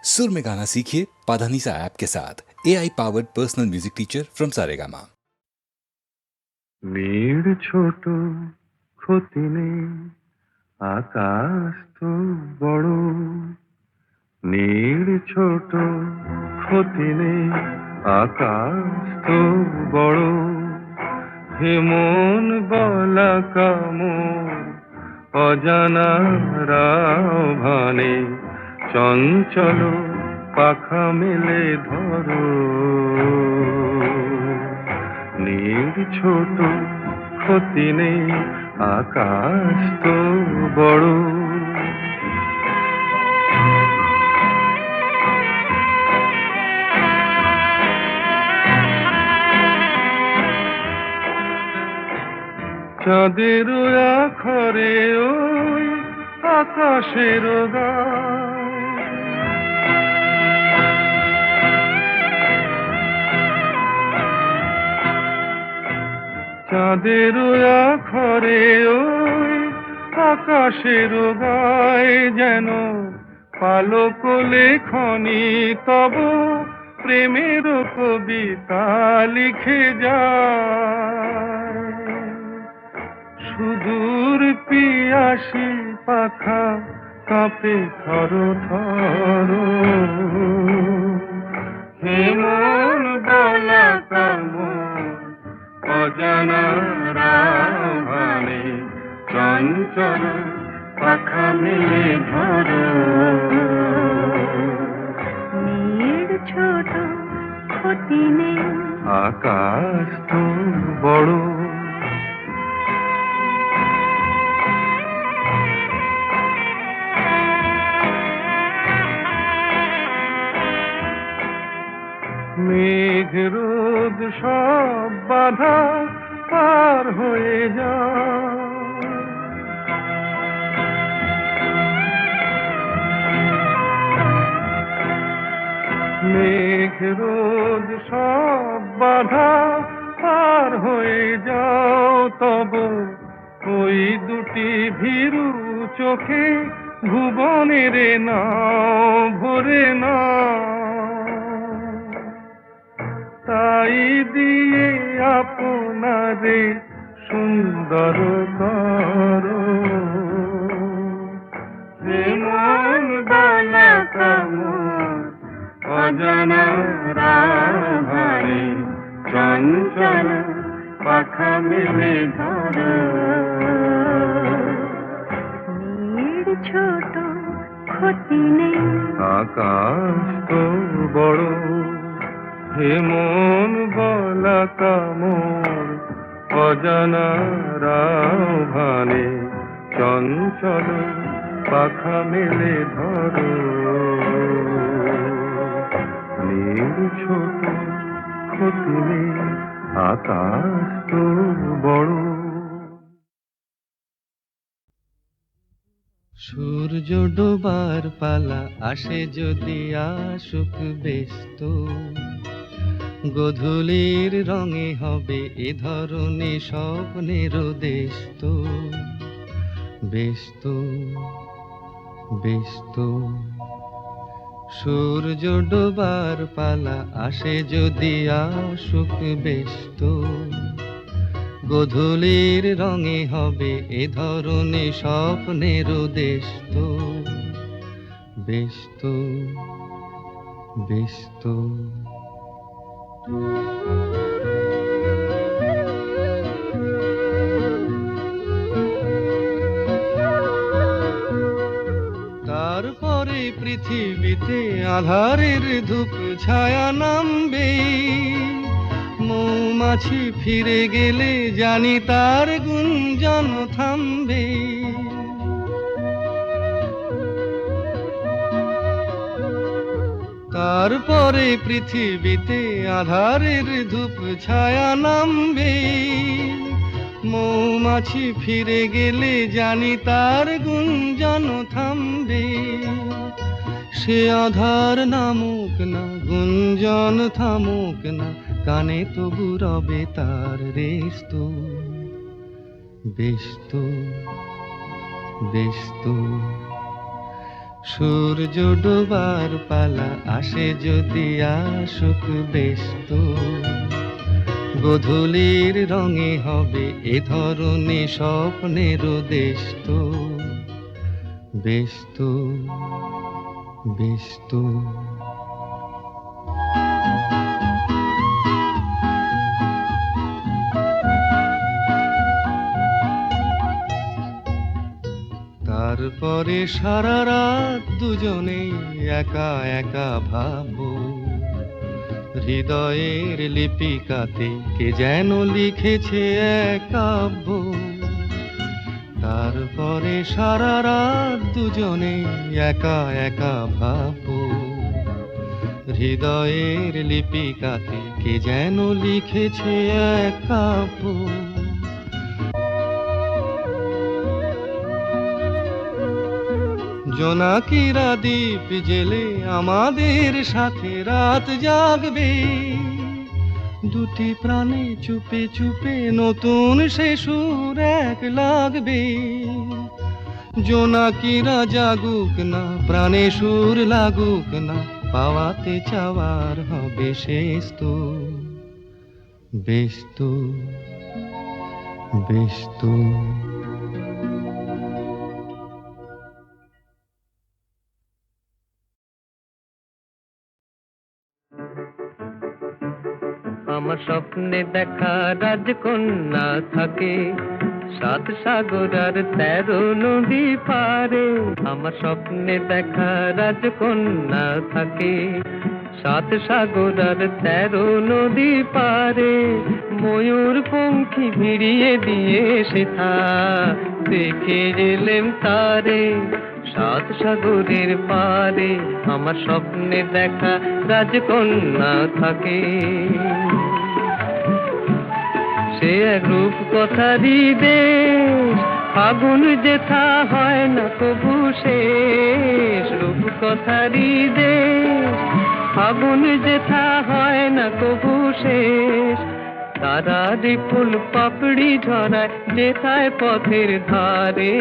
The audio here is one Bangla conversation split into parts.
सुर में गाना सीखिए पाधानीसा ऐप के साथ AI powered personal music teacher from Saregama. মেয়ের ছোট ক্ষতি নেই, আকাশ তো বড়। মেয়ের ছোট ক্ষতি নেই, আকাশ তো বড়। হেমন গলা কামড় অজানা রাভানে, চঞ্চল পাখা মেলে ধরো। নীর ছোট ক্ষতি নেই, আকাশ তো বড়। চাঁদের আখরে ওই আকাশের গায়, চাঁদের আখরে ওই আকাশের গায়, যেন পালক লেখনি তব প্রেমের কবিতা লিখে যায়। সুদূর পিয়াসী পাখা কাঁপে থর থর, হেমন গলা কামড় অজানা রাভানে, চঞ্চল পাখা মেলে ধরো। মেয়ের ছোট ক্ষতি নেই, আকাশ তো বড়। মেঘ রোদ সব বাধা পার হয়ে যায়, মেঘ রোদ সব বাধা পার হয়ে যাও। তব ওই দুটি ভীরু চোখে ভুবনের নাও ভরে না, তাই দিয়ে আপনারে সুন্দর করো। হেমন গলা কামড় অজানা রাভানে, চঞ্চল পাখা মেলে ধরো। মেয়ের ছোট ক্ষতি নেই, আকাশ তো বড়। হেমন গলা কামড় অজানা রাভানে, চঞ্চল পাখা মেলে ধরো। নীর ছোট ক্ষতি নেই, আকাশ তো বড়। সূর্য ডোবার পালা আসে যদি আসুক ব্যস্ত, গোধূলির রঙে হবে এ ধরনের স্বপ্নের দেশ তো। ব্যস্ত ব্যস্ত সূর্য ডোবার পালা আসে যদি আসুক ব্যস্ত, গোধূলির রঙে হবে এ ধরনের স্বপ্নের দেশ তো। ব্যস্ত ব্যস্ত তারপরে পৃথিবীতে আধারের ধূপ ছায়া নামবে, মৌমাছি ফিরে গেলে জানি তার গুঞ্জন থামবে। তারপরে পৃথিবীতে আধারের ধূপ ছায়া নামবে, মৌমাছি ফিরে গেলে জানি তার গুঞ্জন থামবে। সে আধার নামুক না, গুঞ্জন থামুক না, কানে তবু রবে তার রেশ তো। ব্যস্ত ব্যস্ত সূর্য ডোবার পালা আসে যদি আসুক বেশ তো, গোধূলির রঙে হবে এ ধরনে স্বপ্নের দেশ তো, বেশ তো, বেশ তো। তারপরে সারা রাত দুজনে একা একা ভাববো, হৃদয়ের লিপিকাতে কে যেন লিখেছে এক কাব্য। তারপরে সারা রাত দুজনে একা একা ভাববো, হৃদয়ের লিপিকাতে কে যেন লিখেছে এক কাব্য। জোনাকিরা দ্বীপ জেলে আমাদের সাথে রাত জাগবে, দুটি প্রাণে চুপে চুপে নতুন সে সুর এক লাগবে। জোনাকিরা জাগুক না, প্রাণে সুর লাগুক না, পাওয়াতে চাওয়ার হবে শেষ তো, বেশ তো, বেশ তো। আমার স্বপ্নে দেখা রাজকন্যা থাকে সাত সাগর আর 13 নদী পারে। আমার স্বপ্নে দেখা রাজকন্যা থাকে সাত সাগর আর 13 নদী পারে। ময়ূর পঙ্খী ভিড়িয়ে দিয়ে সেথা দেখে এলেম তারে সাত সাগরের পারে। আমার স্বপ্নে দেখা রাজকন্যা থাকে, সে এক রূপ কথারই দেশ, ফাগুন যেথা হয় না কবু শেষ। রূপ কথারই দেশ, ফাগুন যেথা হয় না কবু শেষ। তারারি ফুল পাপড়ি ঝরায় যেথায় পথের ধারে,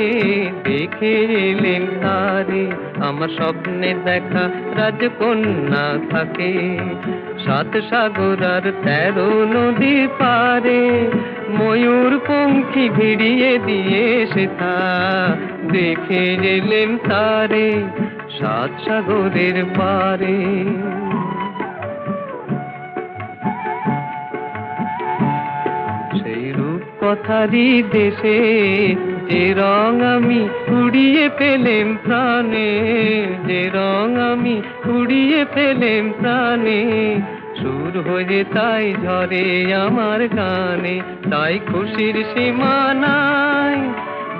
দেখে এলেন তারে। আমার স্বপ্নে দেখা রাজকন্যা থাকে সাত সাগর আর 13 নদী পারে। ময়ূর পঙ্খী ভিড়িয়ে দিয়ে সেথা দেখে এলেন তারে সাত সাগরের পারে। সেই রূপ কথারই দেশে যে রং আমি উড়িয়ে পেলেম প্রাণে, যে রং আমি উড়িয়ে পেলেম প্রাণে। সুর হয়ে তাই ঝরে আমার গানে, তাই খুশির সীমা নাই।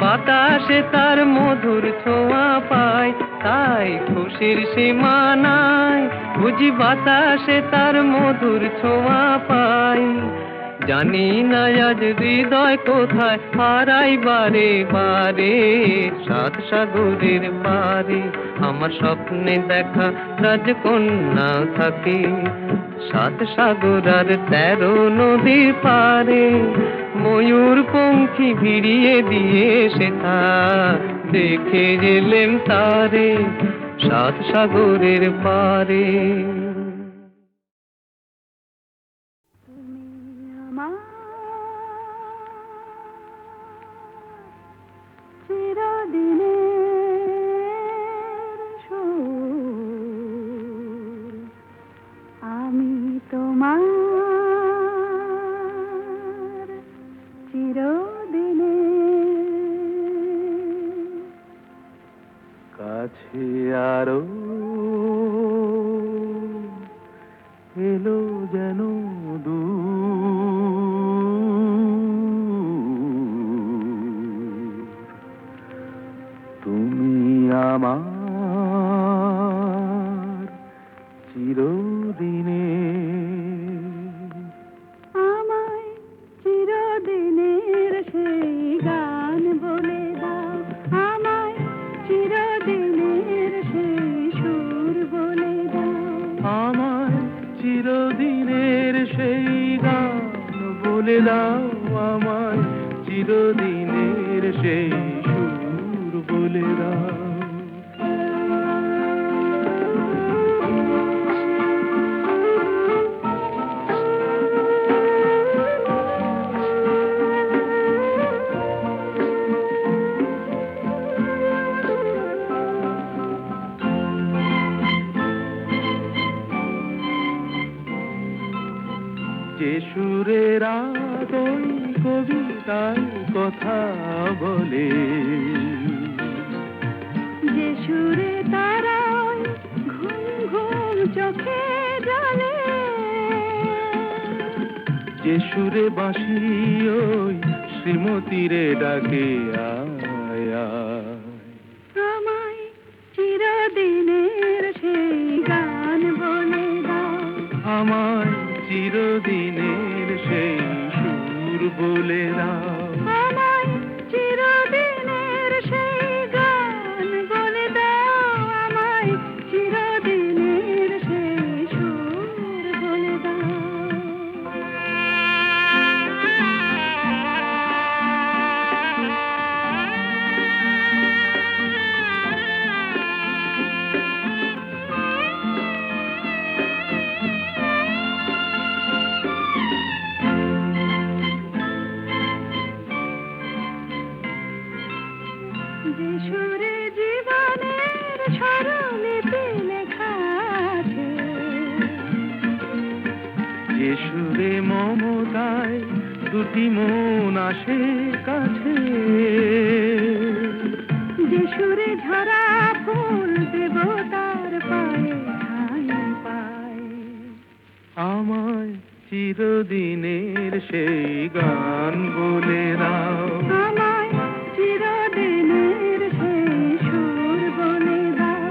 বাতাসে তার মধুর ছোঁয়া পায়, তাই খুশির সীমা নাই। বুঝি বাতাসে তার মধুর ছোঁয়া পাই। জানি না আজ হৃদয় কোথায় হারাই বারে বারে সাত সাগরের পারে। আমার স্বপ্নে দেখা রাজকন্যা থাকে সাত সাগর আর 13 নদীর পারে। ময়ূর পঙ্খী ভিড়িয়ে দিয়ে সেথা দেখে এলেম তারে সাত সাগরের পারে। আমি তোমার চিরদিনে কাছে আরো এলো যেন দূর, তুমি আমার চিরদিনে। আমায় চিরদিনের সেই গান বলে দাও, আমায় চিরদিনের সেই সুর বলে দাও। আমার চিরদিনের সেই গান বলে দাও, আমার চিরদিনের সেই সুর বলে দাও। যে সুরে রাত ওই কবিতায় কথা বলে, যে সুরে তারায় ঘুম ঘুম চোখে জলে, যে সুরে বাঁশি ওই শ্রীমতীরে ডাকে আয় আয়। আমায় চিরদিনের সেই গান বলে দাও, আমায় চিরদিনের সেই সুর বলে দাও, আমায় চিরদিনের সেই গান বলে দাও, আমায় চিরদিনের সেই সুর বলে দাও। যে সুরে জীবনের স্বরলিপি লেখা আছে, যে সুরে মমতায় দুটি মন আসে কাছে, যে সুরে ঝরা ফুল দেবতার পায়ে ঠাঁই পায়, আমায় চিরদিনের সেই গান বলে দাও, আমায় চিরদিনের সেই সুর বলে দাও,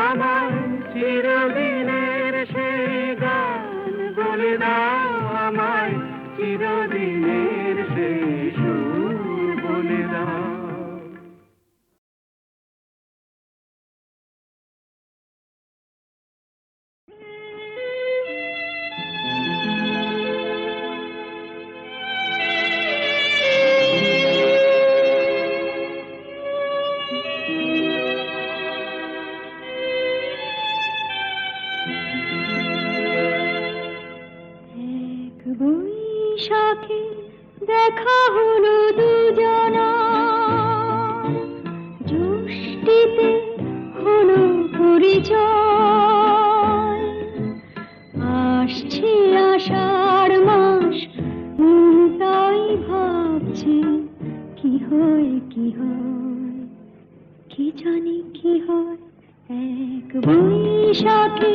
আমায় চিরদিনের সেই গান বলে দাও, আমায় চিরদিনের সেই সুর বলে দাও। এক বৈশাখে দেখা হলো দুজনা, জ্যৈষ্ঠীতে হলো পরিচয়, আসছে আষাঢ় মাস, তাই ভাবছি কি হয় কি হয়, কি জানি কি হয়। এক বৈশাখে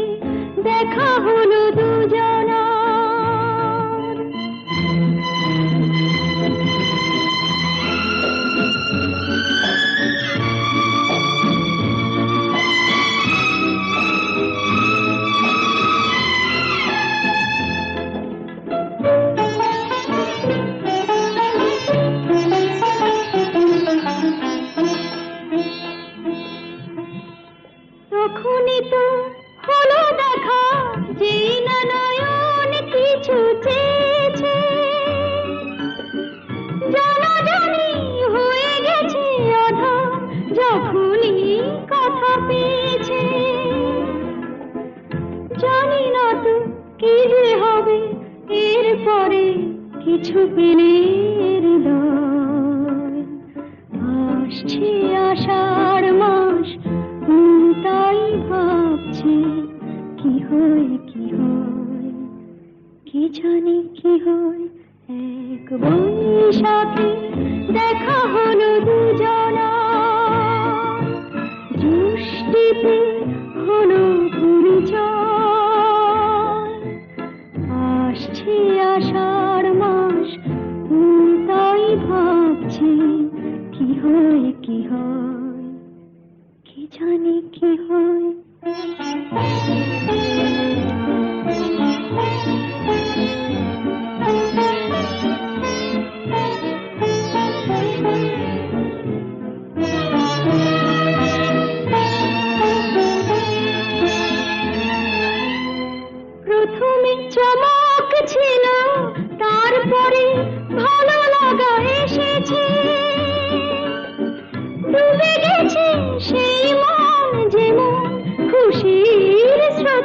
দেখা হলো দুজনা, তখনই তো হলো দেখা, যেই না নয়ন কিছু চেয়েছে, জানাজানি হয়ে গেছে আধা, যখনই কথা পেয়েছে। জানি না তো কি যে হবে এরপরে, কিছু পেলে হৃদয়। আসছে আষাঢ় মাস, তাই ভাবছি কি হয় কি হয়, কি জানি কি হয়। এক বৈশাখে দেখা হলো দুজনা, জ্যৈষ্ঠীতে হলো পরিচয়, আসছে আষাঢ় মাস, তাই ভাবছি কি হয় কি হয়, কি জানি কি হয়। প্রথমে চমক ছিল, তারপরে ভালো লাগা এসেছে, ডুবে গেছে সেই মন যেমন খুশির স্রোতে।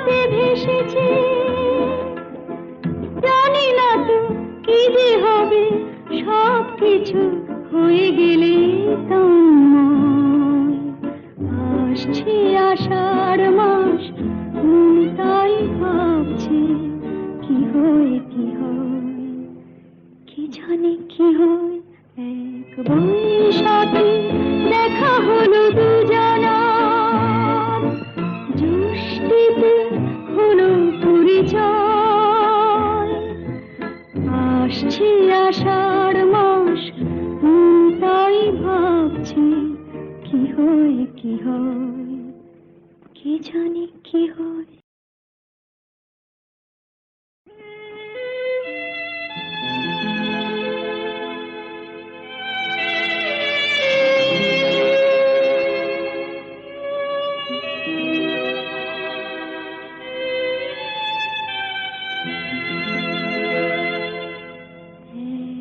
কি হয়, কি জানি কি হয়।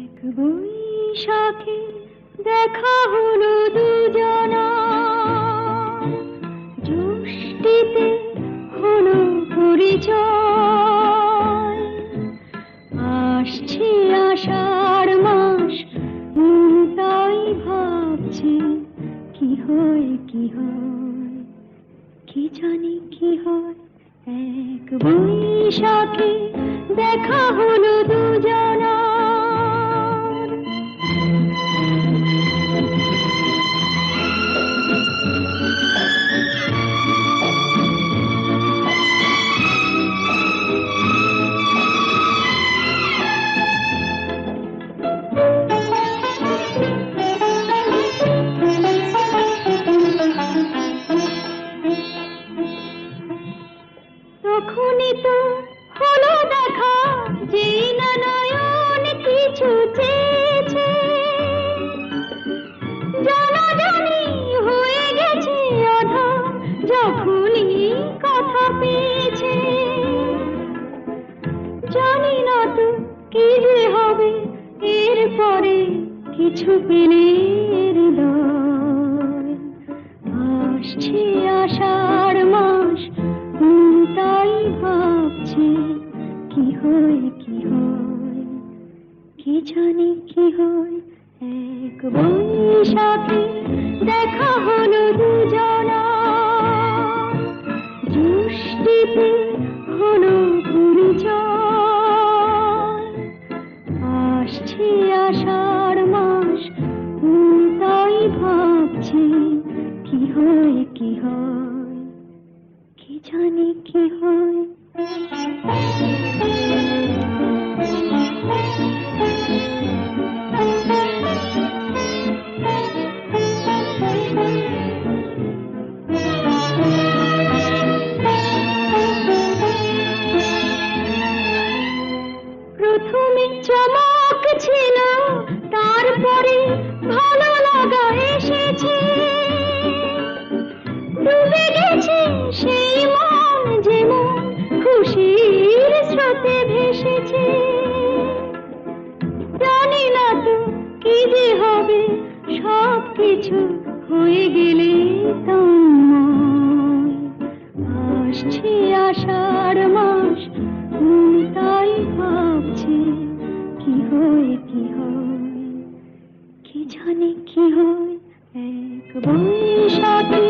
এক বৈশাখে দেখা হলো দুজনা, জ্যৈষ্ঠীতে হলো পরিচয়। আসছে আষাঢ় মাস, তাই ভাবছি কি হয়, কি হয়, কি জানি কি হয়। এক বৈশাখে দেখা হলো দুজনা। তখনই তো হলো দেখা, যে না নয়ন কিছু চেয়েছে। জানাজানি হয়ে গেছে আধার, যখনই কথা পেয়েছে। জানি না তো কি যে হবে এরপরে, কিছু পেলে হৃদয়। আসছে আষাঢ় মাস, তাই ভাবছি কি হয়, কি হয়, কি জানি কি হয়। এক বৈশাখে দেখা হলো দুজনা, জ্যৈষ্ঠীতে হলো পরিচয়। আসছে আষাঢ় মাস, তাই ভাবছি কি হয়, কি হয়, কি জানি কি হয়। প্রথমে চমক ছিল, তারপরে ভালো লাগা এসেছে। ডুবে গেছে সেই মন, যেমন খুশির স্রোতে ভেসেছে। জানি না তো কি যে হবে, সব কিছু হয়ে গেলে তোমায়। আসছে আষাঢ় মাস, তাই ভাবছি কি হয়, কি হয়, কি জানি কি হয়। এক বৈশাখে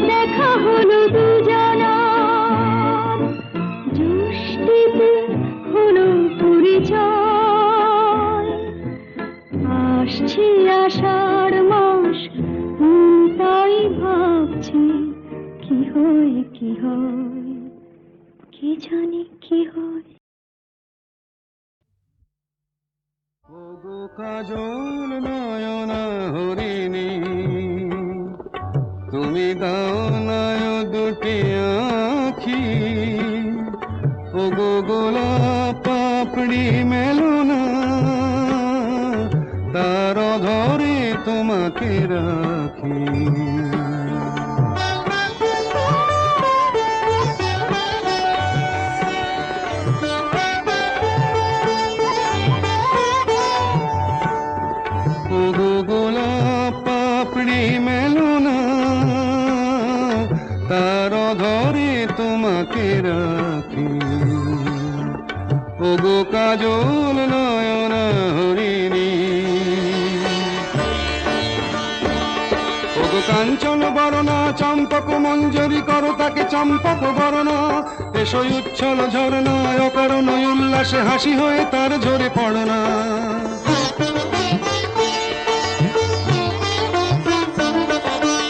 দেখা হলো দুজনা, জ্যৈষ্ঠীতে হলো পরিচয়। আসছে আষাঢ় মাস, তাই ভাবছি কি হয়, কি হয়, কি জানি কি হয়। ওগো কাজল নয়ন হরিণী, তুমি দাও নয় দুটি আখি। ওগো গোলাপ পাপড়ি মেলো না, তার ধরে তোমাকে রাখি। ওগো গোলাপ পাপড়ি মেলো না, তার ধরে তোমাকে রাখি। ওগো কাজল নয়ন হরিণী, ওগো কাঞ্চন বরণা চম্পক মঞ্জরি করো তাকে চম্পক বরণা। এসো উচ্ছল ঝরনা অকারণ উল্লাসে হাসি হয়ে তার ঝরে পড়না।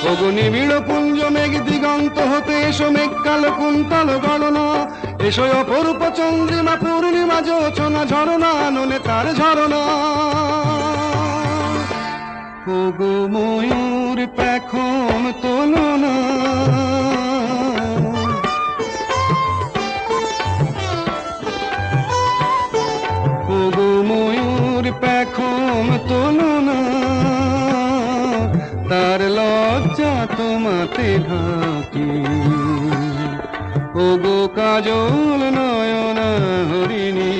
ওগো নিবিড় পুঞ্জ মেঘ দিগন্ত হতে এসো মেঘ কালো কুন্তল গণনা। এসো অপরূপ চন্দ্রিমা পূর্ণিমা যোচনা ঝরনা ননে তার ঝরনা। ওগো ময়ূর পেখম তোলো না, ওগো ময়ূর পেখম তোলো না, তার লজ্জা তোমাতে ঢাকি। ওগো কাজল নয়না হরিণী,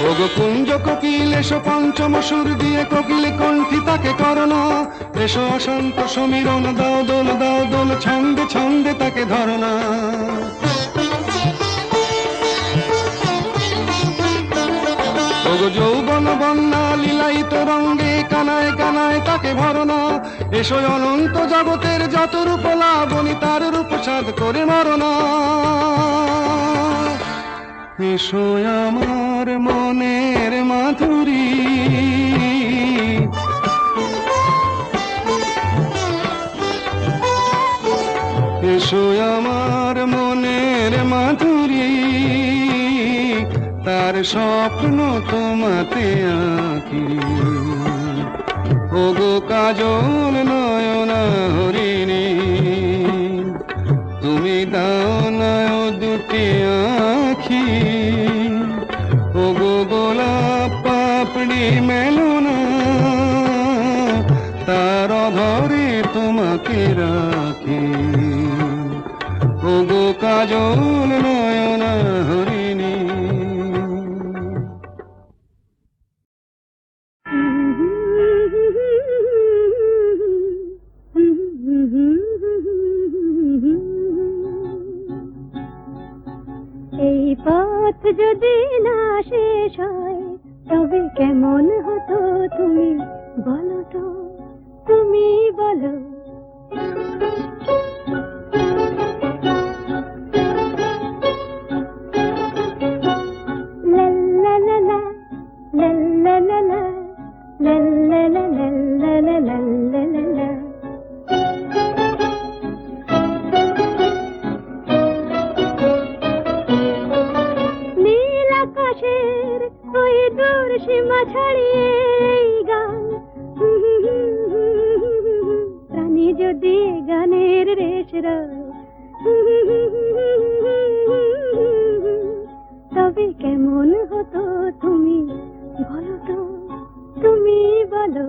ওগো কুঞ্জ কোকিল এসো পঞ্চম সুর দিয়ে কোকিল কণ্ঠী তাকে করোনা, এসো অসন্ত সমীরণ দাও দোল দাও দোল, ছন্দে ছন্দে তাকে ধরনা। ওগো যৌবন বন্যা লীলায়িত রঙ্গে কানায় কানায় তাকে ভরনা, এসো অনন্ত জগতের যত রূপ লাবণী তার রূপ সাধ করে মরনা। এসো আমার মনের মাধুরী, এসো আমার মনের মাধুরী, তার স্বপ্ন তোমাতে আঁকি। ওগো কাজল নয়না হরিণী, তুমি দাও না ও দুটি আঁখি। ওগো গোলাপ পাপড়ি মেলো না, তার অধরে তোমাকে রাখি। ওগো কাজল নয়না হরিণী। এই পথ যদি না শেষ হয় তবে কেমন হতো তুমি বলো তো, তুমি বলো। লা লা লা লা, লা লা লা লা, লা লা লা লা, লা লা লা লা লা। নীল আকাশের ওই দূর সীমা ছাড়িয়ে এই গান, প্রাণী যদি গানের রেশ রয়, তবে কেমন হতো তুমি বলো তো, তুমি বলো।